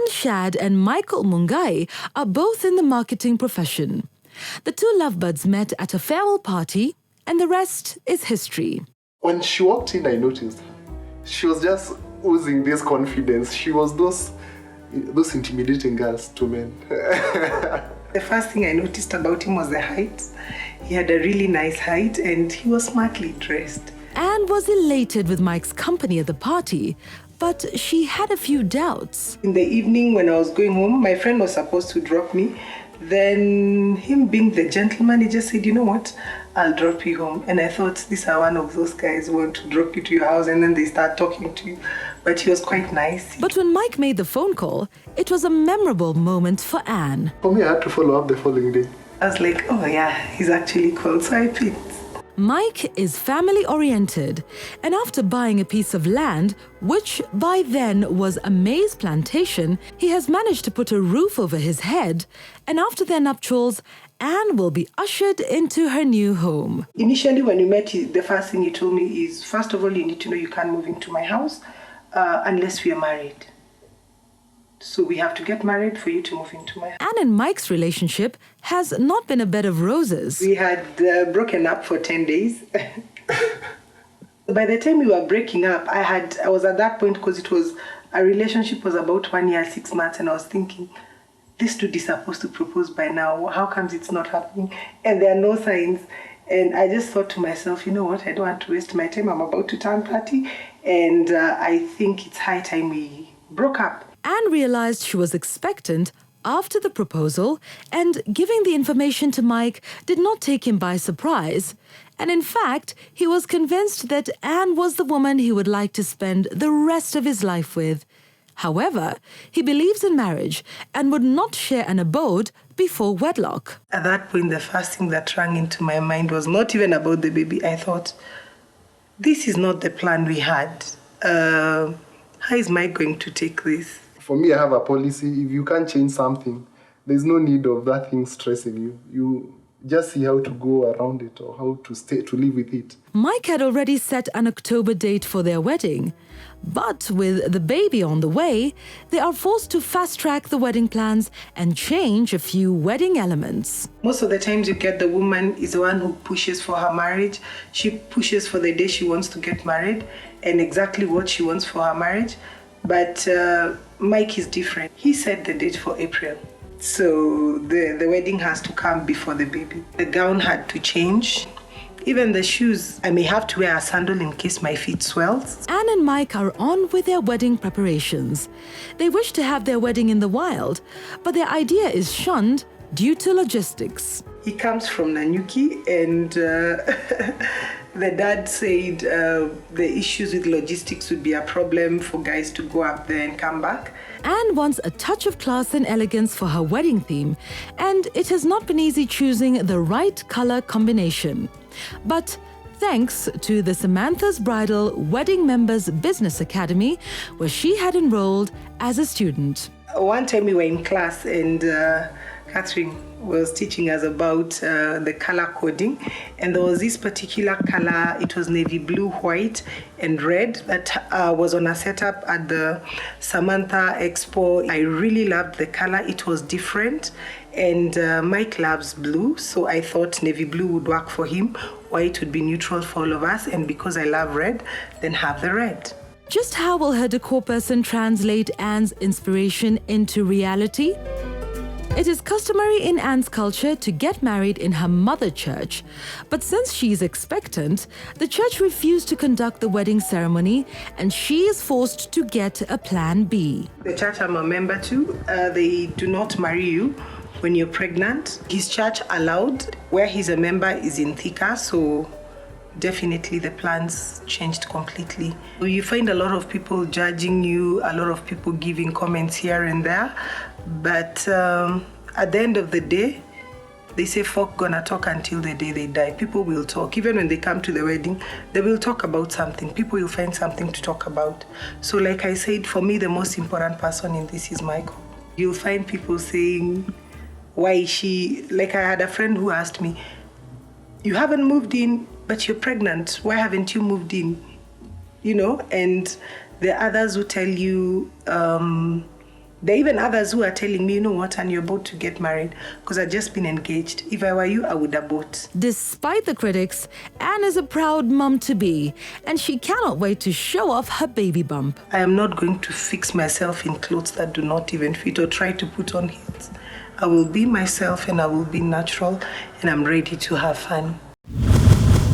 Anne Shad and Michael Mungai are both in the marketing profession. The two lovebirds met at a farewell party, and the rest is history. When she walked in, I noticed she was just oozing this confidence. She was those intimidating girls to men. The first thing I noticed about him was the height. He had a really nice height and he was smartly dressed. Anne was elated with Mike's company at the party, but she had a few doubts. In the evening when I was going home, my friend was supposed to drop me. Then him being the gentleman, he just said, you know what, I'll drop you home. And I thought, these are one of those guys who want to drop you to your house and then they start talking to you. But he was quite nice. But when Mike made the phone call, it was a memorable moment for Anne. For me, I had to follow up the following day. I was like, oh yeah, he's actually cool, so I picked. Mike is family-oriented, and after buying a piece of land, which by then was a maize plantation, he has managed to put a roof over his head, and after their nuptials, Anne will be ushered into her new home. Initially, when we met, the first thing he told me is, first of all, you need to know you can't move into my house unless we are married. So we have to get married for you to move into my house. Anne and Mike's relationship has not been a bed of roses. We had broken up for 10 days. By the time we were breaking up, I was at that point because our relationship was about 1 year, 6 months, and I was thinking, this dude is supposed to propose by now. How comes it's not happening? And there are no signs. And I just thought to myself, you know what, I don't want to waste my time. I'm about to turn 30, and I think it's high time we broke up. Anne realized she was expectant after the proposal, and giving the information to Mike did not take him by surprise. And in fact, he was convinced that Anne was the woman he would like to spend the rest of his life with. However, he believes in marriage and would not share an abode before wedlock. At that point, the first thing that rang into my mind was not even about the baby. I thought, this is not the plan we had. How is Mike going to take this? For me, I have a policy. If you can't change something, there's no need of that thing stressing you. You just see how to go around it or how to live with it. Mike had already set an October date for their wedding. But with the baby on the way, they are forced to fast-track the wedding plans and change a few wedding elements. Most of the times you get the woman is the one who pushes for her marriage. She pushes for the day she wants to get married and exactly what she wants for her marriage. But Mike is different. He set the date for April. So the wedding has to come before the baby. The gown had to change. Even the shoes, I may have to wear a sandal in case my feet swells. Anne and Mike are on with their wedding preparations. They wish to have their wedding in the wild, but their idea is shunned due to logistics. He comes from Nanyuki, and the dad said the issues with logistics would be a problem for guys to go up there and come back. Anne wants a touch of class and elegance for her wedding theme, and it has not been easy choosing the right color combination. But thanks to the Samantha's Bridal Wedding Members Business Academy, where she had enrolled as a student. One time we were in class and Catherine was teaching us about the color coding, and there was this particular color. It was navy blue, white and red that was on a setup at the Samantha Expo. I really loved the color. It was different, and Mike loves blue, so I thought navy blue would work for him, white would be neutral for all of us, and because I love red, then have the red. Just how will her decor person translate Anne's inspiration into reality? It is customary in Anne's culture to get married in her mother church, but since she is expectant, the church refused to conduct the wedding ceremony and she is forced to get a plan B. The church I'm a member to, they do not marry you when you're pregnant. His church allowed, where he's a member is in Thika, so definitely the plans changed completely. You find a lot of people judging you, a lot of people giving comments here and there, but at the end of the day, they say folk gonna talk until the day they die. People will talk. Even when they come to the wedding, they will talk about something. People will find something to talk about. So like I said, for me, the most important person in this is Michael. You'll find people saying, why is she, like I had a friend who asked me, you haven't moved in, but you're pregnant. Why haven't you moved in? You know, and the others who tell you, There are even others who are telling me, you know what, and you're about to get married because I've just been engaged. If I were you, I would abort. Despite the critics, Anne is a proud mum-to-be, and she cannot wait to show off her baby bump. I am not going to fix myself in clothes that do not even fit or try to put on heels. I will be myself and I will be natural, and I'm ready to have fun.